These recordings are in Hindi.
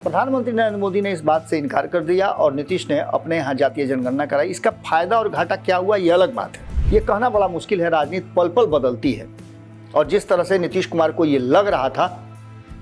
प्रधानमंत्री नरेंद्र मोदी ने इस बात से इनकार कर दिया और नीतीश ने अपने यहाँ जातीय जनगणना कराई। इसका फायदा और घाटा क्या हुआ ये अलग बात है। ये कहना बड़ा मुश्किल है, राजनीति पल पल बदलती है। और जिस तरह से नीतीश कुमार को ये लग रहा था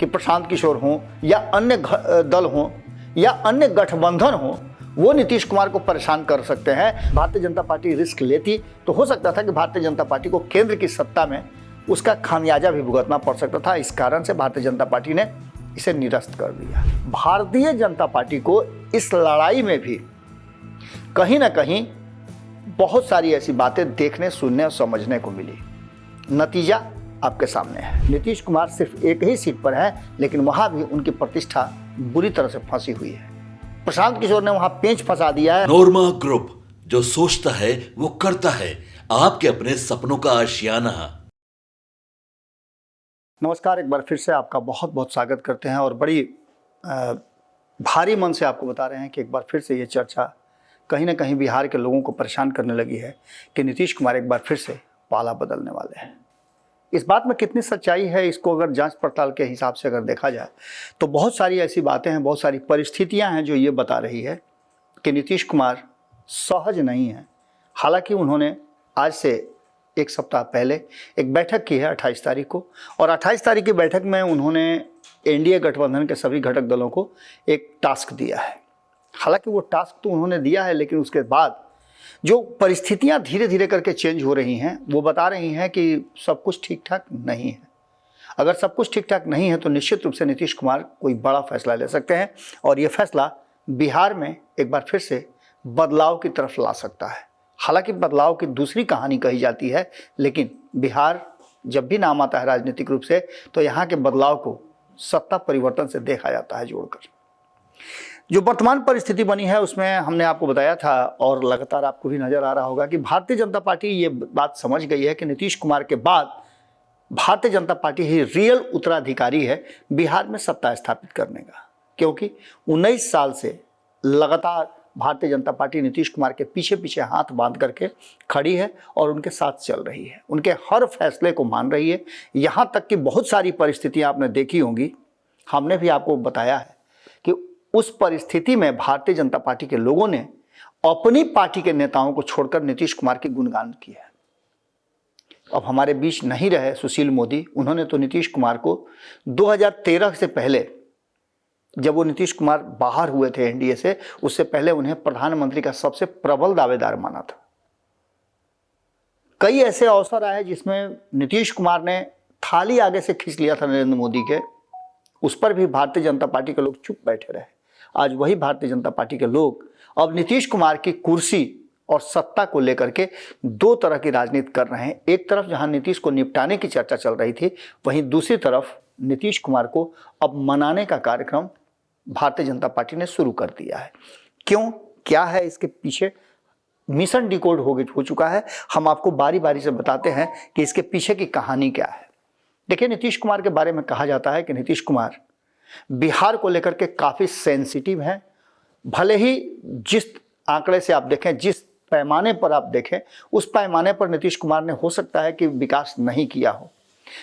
कि प्रशांत किशोर हों या अन्य दल हों या अन्य गठबंधन हों, वो नीतीश कुमार को परेशान कर सकते हैं। भारतीय जनता पार्टी रिस्क लेती तो हो सकता था कि भारतीय जनता पार्टी को केंद्र की सत्ता में उसका खामियाजा भी भुगतना पड़ सकता था। इस कारण से भारतीय जनता पार्टी ने इसे निरस्त कर दिया। भारतीय जनता पार्टी को इस लड़ाई में भी कहीं ना कहीं बहुत सारी ऐसी बातें देखने, सुनने और समझने को मिली। नतीजा आपके सामने है। नीतीश कुमार सिर्फ एक ही सीट पर है, लेकिन वहां भी उनकी प्रतिष्ठा बुरी तरह से फंसी हुई है। प्रशांत किशोर ने वहां पेंच फंसा दिया है। नोरमा ग्रुप, जो सोचता है वो करता है। आपके अपने सपनों का आशियाना। नमस्कार, एक बार फिर से आपका बहुत बहुत स्वागत करते हैं और बड़ी भारी मन से आपको बता रहे हैं कि एक बार फिर से ये चर्चा कहीं ना कहीं बिहार के लोगों को परेशान करने लगी है कि नीतीश कुमार एक बार फिर से पाला बदलने वाले हैं। इस बात में कितनी सच्चाई है, इसको अगर जांच पड़ताल के हिसाब से अगर देखा जाए तो बहुत सारी ऐसी बातें हैं, बहुत सारी परिस्थितियां हैं जो ये बता रही है कि नीतीश कुमार सहज नहीं हैं। हालांकि उन्होंने आज से एक सप्ताह पहले एक बैठक की है 28 तारीख को, और 28 तारीख की बैठक में उन्होंने एनडीए गठबंधन के सभी घटक दलों को एक टास्क दिया है। हालांकि वो टास्क तो उन्होंने दिया है, लेकिन उसके बाद जो परिस्थितियां धीरे धीरे करके चेंज हो रही हैं वो बता रही हैं कि सब कुछ ठीक ठाक नहीं है। अगर सब कुछ ठीक ठाक नहीं है तो निश्चित रूप से नीतीश कुमार कोई बड़ा फैसला ले सकते हैं और ये फैसला बिहार में एक बार फिर से बदलाव की तरफ ला सकता है। हालांकि बदलाव की दूसरी कहानी कही जाती है, लेकिन बिहार जब भी नाम आता है राजनीतिक रूप से तो यहाँ के बदलाव को सत्ता परिवर्तन से देखा जाता है जोड़कर। जो वर्तमान परिस्थिति बनी है उसमें हमने आपको बताया था और लगातार आपको भी नजर आ रहा होगा कि भारतीय जनता पार्टी ये बात समझ गई है कि नीतीश कुमार के बाद भारतीय जनता पार्टी ही रियल उत्तराधिकारी है बिहार में सत्ता स्थापित करने का। क्योंकि 19 साल से लगातार भारतीय जनता पार्टी नीतीश कुमार के पीछे पीछे हाथ बांध करके खड़ी है और उनके साथ चल रही है, उनके हर फैसले को मान रही है। यहाँ तक कि बहुत सारी परिस्थितियाँ आपने देखी होंगी, हमने भी आपको बताया है कि उस परिस्थिति में भारतीय जनता पार्टी के लोगों ने अपनी पार्टी के नेताओं को छोड़कर नीतीश कुमार की गुणगान किया है। अब हमारे बीच नहीं रहे सुशील मोदी, उन्होंने तो नीतीश कुमार को 2013 से पहले, जब वो नीतीश कुमार बाहर हुए थे एनडीए से, उससे पहले उन्हें प्रधानमंत्री का सबसे प्रबल दावेदार माना था। कई ऐसे अवसर आए जिसमें नीतीश कुमार ने थाली आगे से खींच लिया था नरेंद्र मोदी के, उस पर भी भारतीय जनता पार्टी के लोग चुप बैठे रहे। आज वही भारतीय जनता पार्टी के लोग अब नीतीश कुमार की कुर्सी और सत्ता को लेकर के दो तरह की राजनीति कर रहे हैं। एक तरफ जहां नीतीश को निपटाने की चर्चा चल रही थी, वहीं दूसरी तरफ नीतीश कुमार को अब मनाने का कार्यक्रम भारतीय जनता पार्टी ने शुरू कर दिया है। क्यों, क्या है इसके पीछे? मिशन डिकोड हो चुका है। हम आपको बारी बारी से बताते हैं कि इसके पीछे की कहानी क्या है। देखिए, नीतीश कुमार के बारे में कहा जाता है कि नीतीश कुमार बिहार को लेकर के काफ़ी सेंसिटिव हैं। भले ही जिस आंकड़े से आप देखें, जिस पैमाने पर आप देखें, उस पैमाने पर नीतीश कुमार ने हो सकता है कि विकास नहीं किया हो,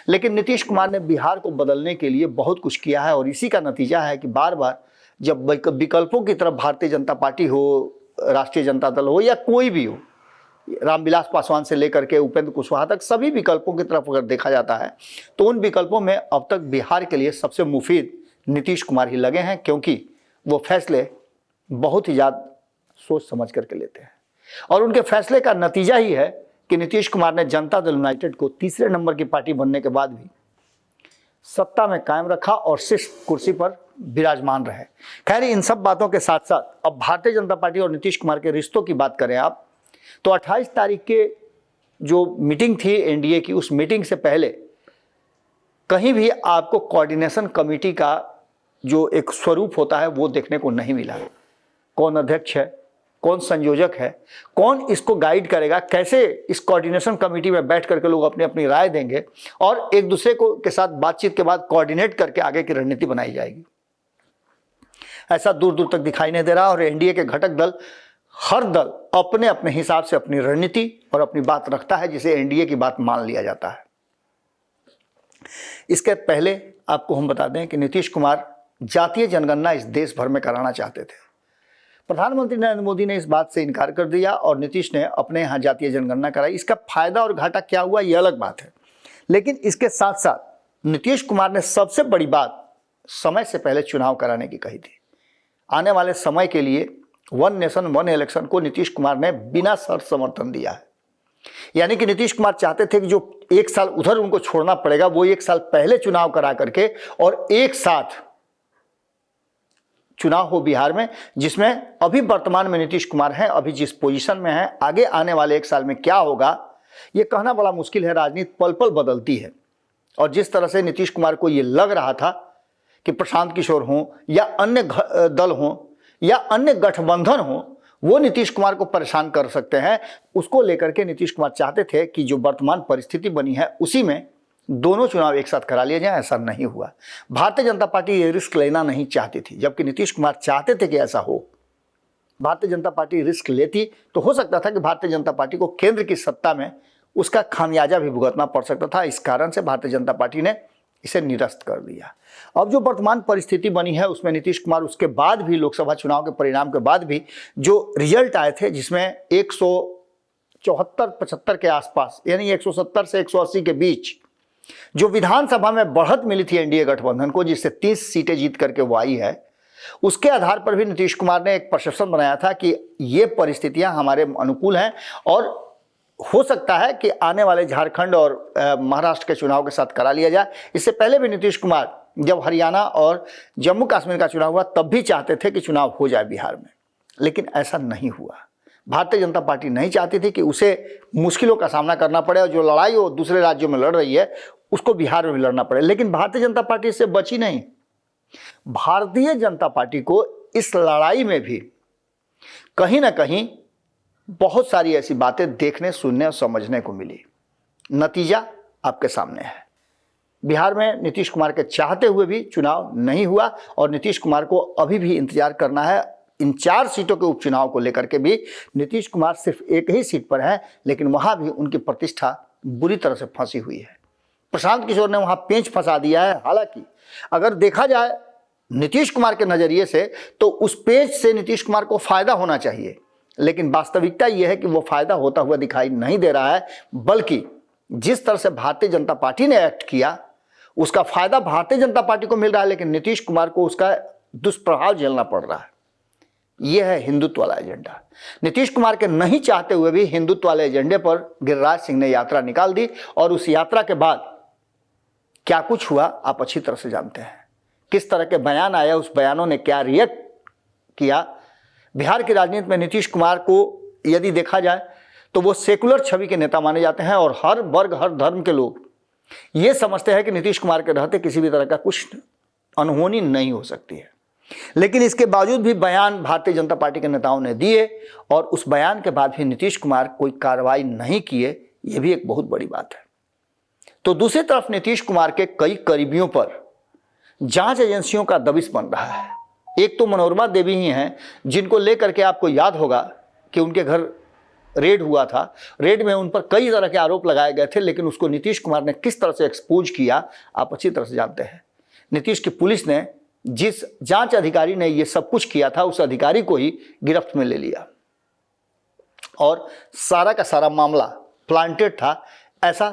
लेकिन नीतीश कुमार ने बिहार को बदलने के लिए बहुत कुछ किया है। और इसी का नतीजा है कि बार बार जब विकल्पों की तरफ भारतीय जनता पार्टी हो, राष्ट्रीय जनता दल हो या कोई भी हो, रामविलास पासवान से लेकर के उपेंद्र कुशवाहा तक, सभी विकल्पों की तरफ अगर देखा जाता है तो उन विकल्पों में अब तक बिहार के लिए सबसे मुफीद नीतीश कुमार ही लगे हैं, क्योंकि वो फैसले बहुत ही ज़्यादा सोच समझ करके लेते हैं। और उनके फैसले का नतीजा ही है कि नीतीश कुमार ने जनता दल यूनाइटेड को तीसरे नंबर की पार्टी बनने के बाद भी सत्ता में कायम रखा और शीर्ष कुर्सी पर विराजमान रहे। खैर, इन सब बातों के साथ साथ अब भारतीय जनता पार्टी और नीतीश कुमार के रिश्तों की बात करें आप, तो 28 तारीख के जो मीटिंग थी एनडीए की, उस मीटिंग से पहले कहीं भी आपको कोऑर्डिनेशन कमेटी का जो एक स्वरूप होता है वो देखने को नहीं मिला। कौन अध्यक्ष है, कौन संयोजक है, कौन इसको गाइड करेगा, कैसे इस कोऑर्डिनेशन कमेटी में बैठ करके लोग अपनी अपनी राय देंगे और एक दूसरे को के साथ बातचीत के बाद कोऑर्डिनेट करके आगे की रणनीति बनाई जाएगी, ऐसा दूर दूर तक दिखाई नहीं दे रहा। और एनडीए के घटक दल, हर दल अपने अपने हिसाब से अपनी रणनीति और अपनी बात रखता है, जिसे एनडीए की बात मान लिया जाता है। इसके पहले आपको हम बता दें कि नीतीश कुमार जातीय जनगणना इस देश भर में कराना चाहते थे। प्रधानमंत्री नरेंद्र मोदी ने इस बात से इनकार कर दिया और नीतीश ने अपने यहाँ जातीय जनगणना कराई। इसका फायदा और घाटा क्या हुआ ये अलग बात है, लेकिन इसके साथ साथ नीतीश कुमार ने सबसे बड़ी बात समय से पहले चुनाव कराने की कही थी। आने वाले समय के लिए वन नेशन वन इलेक्शन को नीतीश कुमार ने बिना शर्त समर्थन दिया है। यानी कि नीतीश कुमार चाहते थे कि जो एक साल उधर उनको छोड़ना पड़ेगा वो एक साल पहले चुनाव करा करके और एक साथ चुनाव हो बिहार में, जिसमें अभी वर्तमान में नीतीश कुमार हैं, अभी जिस पोजीशन में हैं, आगे आने वाले एक साल में क्या होगा ये कहना बड़ा मुश्किल है। राजनीति पल पल बदलती है और जिस तरह से नीतीश कुमार को ये लग रहा था कि प्रशांत किशोर हों या अन्य दल हों या अन्य गठबंधन हों वो नीतीश कुमार को परेशान कर सकते हैं, उसको लेकर के नीतीश कुमार चाहते थे कि जो वर्तमान परिस्थिति बनी है उसी में दोनों चुनाव एक साथ करा लिया जाए। ऐसा नहीं हुआ। भारतीय जनता पार्टी ये रिस्क लेना नहीं चाहती थी, जबकि नीतीश कुमार चाहते थे कि ऐसा हो। भारतीय जनता पार्टी रिस्क लेती तो हो सकता था कि भारतीय जनता पार्टी को केंद्र की सत्ता में उसका खामियाजा भी भुगतना पड़ सकता था। इस कारण से भारतीय जनता पार्टी ने इसे निरस्त कर दिया। अब जो वर्तमान परिस्थिति बनी है उसमें नीतीश कुमार उसके बाद भी, लोकसभा चुनाव के परिणाम के बाद भी जो रिजल्ट आए थे जिसमें 174-75 के आसपास यानी 170 से 180 के बीच जो विधानसभा में बढ़त मिली थी एनडीए गठबंधन को, जिससे 30 सीटें जीत करके वो आई है, उसके आधार पर भी नीतीश कुमार ने एक परसेप्शन बनाया था कि ये परिस्थितियां हमारे अनुकूल हैं और हो सकता है कि आने वाले झारखंड और महाराष्ट्र के चुनाव के साथ करा लिया जाए। इससे पहले भी नीतीश कुमार जब हरियाणा और जम्मू कश्मीर का चुनाव हुआ तब भी चाहते थे कि चुनाव हो जाए बिहार में, लेकिन ऐसा नहीं हुआ। भारतीय जनता पार्टी नहीं चाहती थी कि उसे मुश्किलों का सामना करना पड़े और जो लड़ाई वो दूसरे राज्यों में लड़ रही है उसको बिहार में भी लड़ना पड़े, लेकिन भारतीय जनता पार्टी इससे बची नहीं। भारतीय जनता पार्टी को इस लड़ाई में भी कहीं ना कहीं बहुत सारी ऐसी बातें देखने, सुनने और समझने को मिली। नतीजा आपके सामने है। बिहार में नीतीश कुमार के चाहते हुए भी चुनाव नहीं हुआ और नीतीश कुमार को अभी भी इंतजार करना है। इन 4 सीटों के उपचुनाव को लेकर के भी नीतीश कुमार सिर्फ एक ही सीट पर है, लेकिन वहां भी उनकी प्रतिष्ठा बुरी तरह से फंसी हुई है। प्रशांत किशोर ने वहां पेंच फंसा दिया है। हालांकि अगर देखा जाए नीतीश कुमार के नजरिए से तो उस पेंच से नीतीश कुमार को फायदा होना चाहिए, लेकिन वास्तविकता यह है कि वो फायदा होता हुआ दिखाई नहीं दे रहा है, बल्कि जिस तरह से भारतीय जनता पार्टी ने एक्ट किया उसका फायदा भारतीय जनता पार्टी को मिल रहा है, लेकिन नीतीश कुमार को उसका दुष्प्रभाव झेलना पड़ रहा है। यह है हिंदुत्व वाला एजेंडा। नीतीश कुमार के नहीं चाहते हुए भी हिंदुत्व वाले एजेंडे पर गिरिराज सिंह ने यात्रा निकाल दी और उस यात्रा के बाद क्या कुछ हुआ आप अच्छी तरह से जानते हैं। किस तरह के बयान आया, उस बयानों ने क्या रिएक्ट किया। बिहार की राजनीति में नीतीश कुमार को यदि देखा जाए तो वो सेकुलर छवि के नेता माने जाते हैं और हर वर्ग हर धर्म के लोग ये समझते हैं कि नीतीश कुमार के रहते किसी भी तरह का कुछ अनहोनी नहीं हो सकती है। लेकिन इसके बावजूद भी बयान भारतीय जनता पार्टी के नेताओं ने दिए और उस बयान के बाद भी नीतीश कुमार कोई कार्रवाई नहीं किए, ये भी एक बहुत बड़ी बात है। तो दूसरी तरफ नीतीश कुमार के कई करीबियों पर जांच एजेंसियों का दबिश बन रहा है। एक तो मनोरमा देवी ही हैं जिनको लेकर के आपको याद होगा कि उनके घर रेड हुआ था। रेड में उन पर कई तरह के आरोप लगाए गए थे, लेकिन उसको नीतीश कुमार ने किस तरह से एक्सपोज किया आप अच्छी तरह से जानते हैं। नीतीश की पुलिस ने जिस जांच अधिकारी ने ये सब कुछ किया था उस अधिकारी को ही गिरफ्त में ले लिया और सारा का सारा मामला प्लांटेड था ऐसा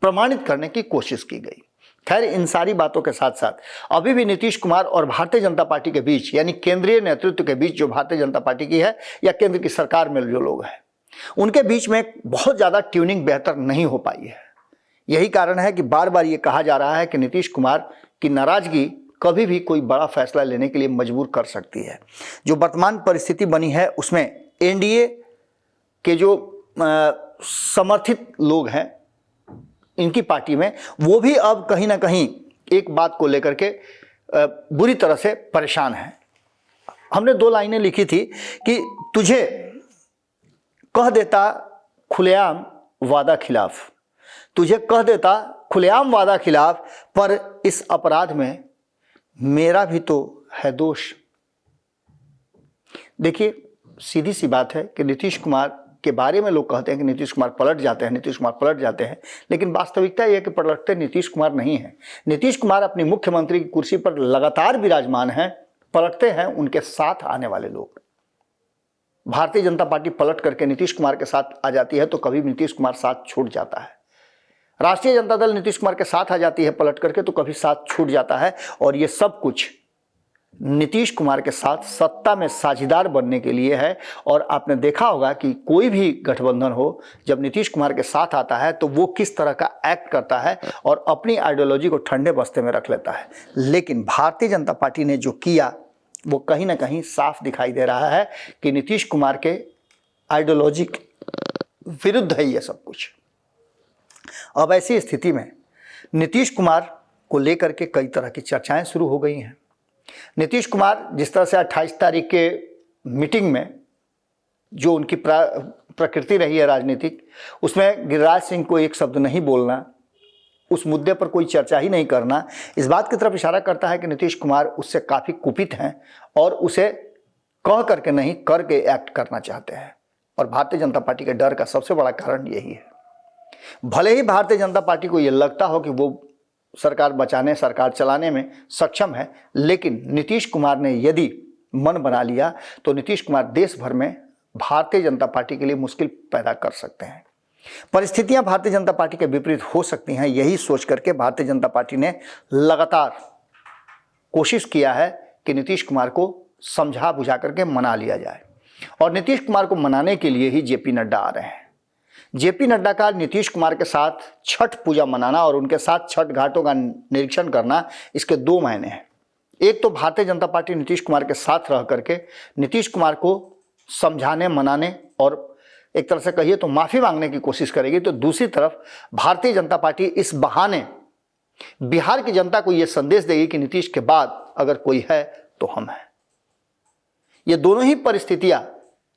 प्रमाणित करने की कोशिश की गई। खैर, इन सारी बातों के साथ साथ अभी भी नीतीश कुमार और भारतीय जनता पार्टी के बीच यानी केंद्रीय नेतृत्व के बीच जो भारतीय जनता पार्टी की है या केंद्र की सरकार में जो लोग हैं उनके बीच में बहुत ज़्यादा ट्यूनिंग बेहतर नहीं हो पाई है। यही कारण है कि बार बार ये कहा जा रहा है कि नीतीश कुमार की नाराजगी कभी भी कोई बड़ा फैसला लेने के लिए मजबूर कर सकती है। जो वर्तमान परिस्थिति बनी है उसमें एनडीए के जो समर्थित लोग हैं इनकी पार्टी में वो भी अब कहीं ना कहीं एक बात को लेकर के बुरी तरह से परेशान हैं। हमने 2 लाइनें लिखी थी कि तुझे कह देता खुलेआम वादा खिलाफ, तुझे कह देता खुलेआम वादा खिलाफ, पर इस अपराध में मेरा भी तो है दोष। देखिए, सीधी सी बात है कि नीतीश कुमार के बारे में लोग कहते हैं कि नीतीश कुमार पलट जाते हैं, नीतीश कुमार पलट जाते हैं, लेकिन वास्तविकता यह है कि पलटते नीतीश कुमार नहीं हैं। नीतीश कुमार अपनी मुख्यमंत्री की कुर्सी पर लगातार विराजमान हैं, पलटते हैं उनके साथ आने वाले लोग। भारतीय जनता पार्टी पलट करके नीतीश कुमार के साथ आ जाती है तो कभी नीतीश कुमार साथ छूट जाता है। राष्ट्रीय जनता दल नीतीश कुमार के साथ आ जाती है पलट करके तो कभी साथ छूट जाता है। और ये सब कुछ नीतीश कुमार के साथ सत्ता में साझेदार बनने के लिए है। और आपने देखा होगा कि कोई भी गठबंधन हो, जब नीतीश कुमार के साथ आता है तो वो किस तरह का एक्ट करता है और अपनी आइडियोलॉजी को ठंडे बस्ते में रख लेता है। लेकिन भारतीय जनता पार्टी ने जो किया वो कहीं ना कहीं साफ दिखाई दे रहा है कि नीतीश कुमार के आइडियोलॉजी के विरुद्ध है ये सब कुछ। अब ऐसी स्थिति में नीतीश कुमार को लेकर के कई तरह की चर्चाएं शुरू हो गई हैं। नीतीश कुमार जिस तरह से 28 तारीख के मीटिंग में जो उनकी प्रकृति रही है राजनीतिक, उसमें गिरिराज सिंह को एक शब्द नहीं बोलना, उस मुद्दे पर कोई चर्चा ही नहीं करना, इस बात की तरफ इशारा करता है कि नीतीश कुमार उससे काफ़ी कुपित हैं और उसे कह करके नहीं करके एक्ट करना चाहते हैं। और भारतीय जनता पार्टी के डर का सबसे बड़ा कारण यही है। भले ही भारतीय जनता पार्टी को ये लगता हो कि वो सरकार बचाने, सरकार चलाने में सक्षम है, लेकिन नीतीश कुमार ने यदि मन बना लिया तो नीतीश कुमार देश भर में भारतीय जनता पार्टी के लिए मुश्किल पैदा कर सकते हैं। परिस्थितियां भारतीय जनता पार्टी के विपरीत हो सकती हैं, यही सोच करके भारतीय जनता पार्टी ने लगातार कोशिश किया है कि नीतीश कुमार को समझा बुझा करके मना लिया जाए। और नीतीश कुमार को मनाने के लिए ही जेपी नड्डा आ रहे हैं। जेपी नड्डा का नीतीश कुमार के साथ छठ पूजा मनाना और उनके साथ छठ घाटों का निरीक्षण करना, इसके दो मायने हैं। एक तो भारतीय जनता पार्टी नीतीश कुमार के साथ रह करके नीतीश कुमार को समझाने, मनाने और एक तरह से कहिए तो माफ़ी मांगने की कोशिश करेगी। तो दूसरी तरफ भारतीय जनता पार्टी इस बहाने बिहार की जनता को यह संदेश देगी कि नीतीश के बाद अगर कोई है तो हम हैं। ये दोनों ही परिस्थितियां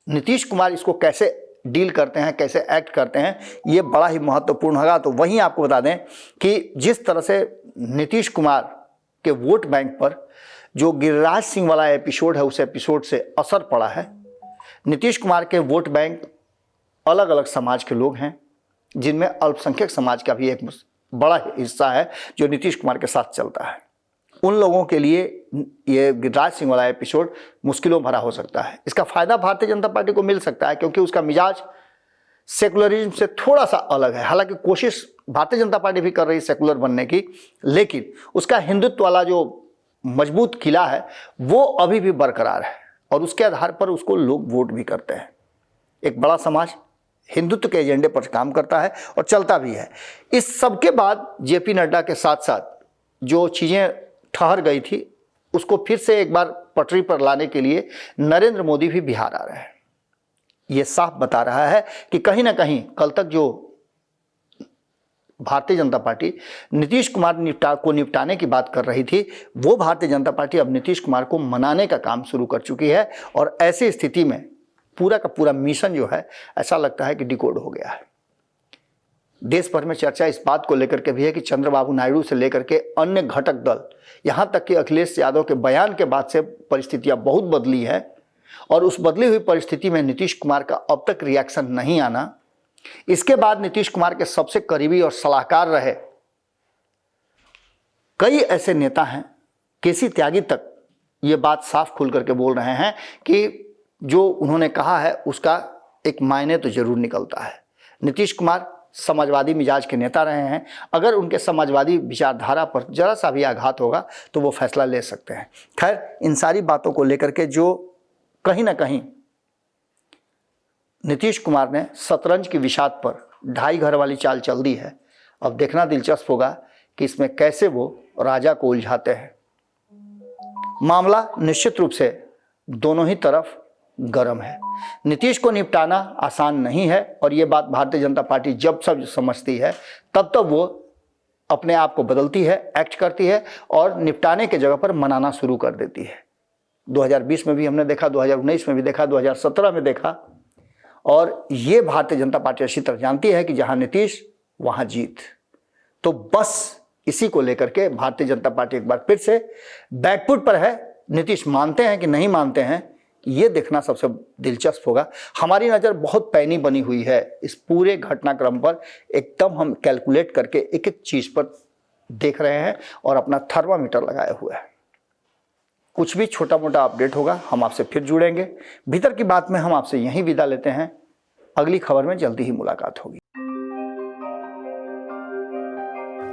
नीतीश कुमार इसको कैसे डील करते हैं, कैसे एक्ट करते हैं, ये बड़ा ही महत्वपूर्ण होगा। तो वहीं आपको बता दें कि जिस तरह से नीतीश कुमार के वोट बैंक पर जो गिरिराज सिंह वाला एपिसोड है, उस एपिसोड से असर पड़ा है। नीतीश कुमार के वोट बैंक अलग अलग समाज के लोग हैं, जिनमें अल्पसंख्यक समाज का भी एक बड़ा हिस्सा है जो नीतीश कुमार के साथ चलता है। उन लोगों के लिए ये गिरिराज सिंह वाला एपिसोड मुश्किलों भरा हो सकता है। इसका फायदा भारतीय जनता पार्टी को मिल सकता है क्योंकि उसका मिजाज सेकुलरिज्म से थोड़ा सा अलग है। हालांकि कोशिश भारतीय जनता पार्टी भी कर रही है सेकुलर बनने की, लेकिन उसका हिंदुत्व वाला जो मजबूत किला है वो अभी भी बरकरार है और उसके आधार पर उसको लोग वोट भी करते हैं। एक बड़ा समाज हिंदुत्व के एजेंडे पर काम करता है और चलता भी है। इस सब के बाद जेपी नड्डा के साथ साथ जो चीज़ें ठहर गई थी उसको फिर से एक बार पटरी पर लाने के लिए नरेंद्र मोदी भी बिहार आ रहे हैं। ये साफ बता रहा है कि कहीं ना कहीं कल तक जो भारतीय जनता पार्टी नीतीश कुमार को निपटाने की बात कर रही थी, वो भारतीय जनता पार्टी अब नीतीश कुमार को मनाने का काम शुरू कर चुकी है। और ऐसी स्थिति में पूरा का पूरा मिशन जो है ऐसा लगता है कि डिकोड हो गया है। देश भर में चर्चा इस बात को लेकर के भी है कि चंद्रबाबू नायडू से लेकर के अन्य घटक दल, यहां तक कि अखिलेश यादव के बयान के बाद से परिस्थितियां बहुत बदली है। और उस बदली हुई परिस्थिति में नीतीश कुमार का अब तक रिएक्शन नहीं आना, इसके बाद नीतीश कुमार के सबसे करीबी और सलाहकार रहे कई ऐसे नेता हैं, केसी त्यागी तक ये बात साफ खुल करके बोल रहे हैं कि जो उन्होंने कहा है उसका एक मायने तो जरूर निकलता है। नीतीश कुमार समाजवादी मिजाज के नेता रहे हैं, अगर उनके समाजवादी विचारधारा पर जरा सा भी आघात होगा तो वो फैसला ले सकते हैं। खैर, इन सारी बातों को लेकर के जो कहीं ना कहीं नीतीश कुमार ने शतरंज की विषाद पर ढाई घर वाली चाल चल दी है। अब देखना दिलचस्प होगा कि इसमें कैसे वो राजा को उलझाते हैं। मामला निश्चित रूप से दोनों ही तरफ गर्म है। नीतीश को निपटाना आसान नहीं है और ये बात भारतीय जनता पार्टी जब सब समझती है तब तब वो अपने आप को बदलती है, एक्ट करती है और निपटाने के जगह पर मनाना शुरू कर देती है। 2020 में भी हमने देखा, 2019 में भी देखा, 2017 में देखा। और ये भारतीय जनता पार्टी अच्छी तरह जानती है कि जहां नीतीश वहां जीत। तो बस इसी को लेकर के भारतीय जनता पार्टी एक बार फिर से बैकफुट पर है। नीतीश मानते हैं कि नहीं मानते हैं, ये देखना सबसे दिलचस्प होगा। हमारी नज़र बहुत पैनी बनी हुई है इस पूरे घटनाक्रम पर, एकदम हम कैलकुलेट करके एक एक चीज़ पर देख रहे हैं और अपना थर्मामीटर लगाए हुए हैं। कुछ भी छोटा मोटा अपडेट होगा हम आपसे फिर जुड़ेंगे। भीतर की बात में हम आपसे यहीं विदा लेते हैं। अगली खबर में जल्दी ही मुलाकात होगी।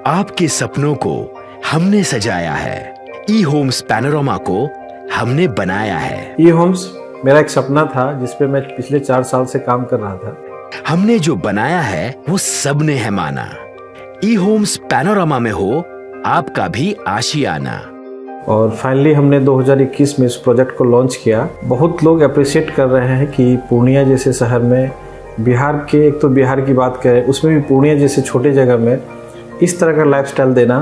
आपके सपनों को हमने सजाया है, ई होम्स पैनोरामा को हमने बनाया है। ई होम्स मेरा एक सपना था जिस पे मैं पिछले 4 साल से काम कर रहा था। हमने जो बनाया है वो सबने है माना। ई होम्स पैनोरामा में हो आपका भी आशियाना। और फाइनली हमने 2021 में इस प्रोजेक्ट को लॉन्च किया। बहुत लोग अप्रिशिएट कर रहे हैं कि पूर्णिया जैसे शहर में, बिहार के, एक तो बिहार की बात करें उसमें भी पूर्णिया जैसे छोटे जगह में इस तरह का लाइफस्टाइल देना,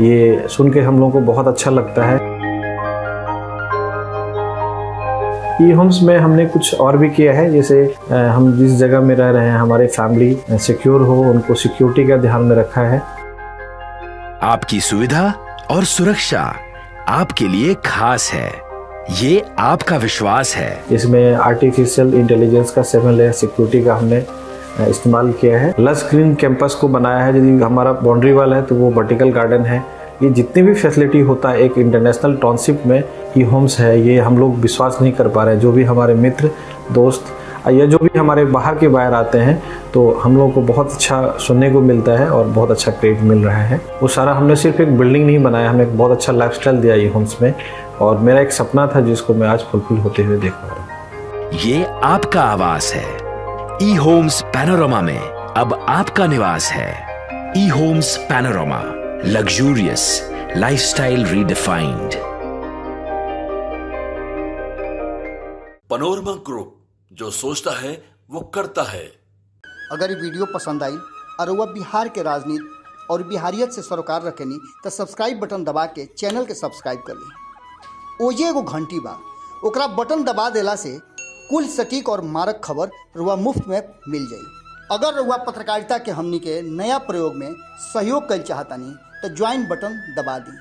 ये सुन के हम लोगों को बहुत अच्छा लगता है। ई होम्स में हमने कुछ और भी किया है, जैसे हम जिस जगह में रह रहे हैं हमारे फैमिली सिक्योर हो, उनको सिक्योरिटी का ध्यान में रखा है। आपकी सुविधा और सुरक्षा आपके लिए खास है, ये आपका विश्वास है। इसमें आर्टिफिशियल इंटेलिजेंस का 7 लेयर सिक्योरिटी का हमने इस्तेमाल किया है। लस ग्रीन कैंपस को बनाया है। यदि हमारा बाउंड्री वाल है तो वो वर्टिकल गार्डन है। ये जितनी भी फैसिलिटी होता है एक इंटरनेशनल टाउनशिप में, ई होम्स है, ये हम लोग विश्वास नहीं कर पा रहे हैं। जो भी हमारे मित्र दोस्त या जो भी हमारे बाहर के बाहर आते हैं तो हम लोगों को बहुत अच्छा सुनने को मिलता है और बहुत अच्छा क्रेडिट मिल रहा है। वो सारा हमने सिर्फ एक बिल्डिंग नहीं बनाया, हमने एक बहुत अच्छा लाइफस्टाइल दिया ई होम्स में, और मेरा एक सपना था जिसको मैं आज फुलफिल होते हुए देख पा रहा हूँ। ये आपका आवास है। ई होम्स पैनोरामा में अब आपका निवास है। E Homes Panorama, luxurious lifestyle redefined. Panorama Group, जो सोचता है वो करता है। अगर ये वीडियो पसंद आई और वह बिहार के राजनीति और बिहारियत से सरोकार रखेनी तो सब्सक्राइब बटन दबा के चैनल के सब्सक्राइब कर ली। ओजे एगो घंटी बा, ओकरा बटन दबा देला से कुल सटीक और मारक खबर रुआ मुफ्त में मिल जाई। अगर रुआ पत्रकारिता के हमनी के नया प्रयोग में सहयोग कर चाहतानी तो ज्वाइन बटन दबा दी।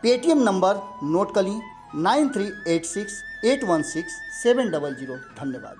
पेटीएम नंबर नोट कर ली 9386816700। धन्यवाद।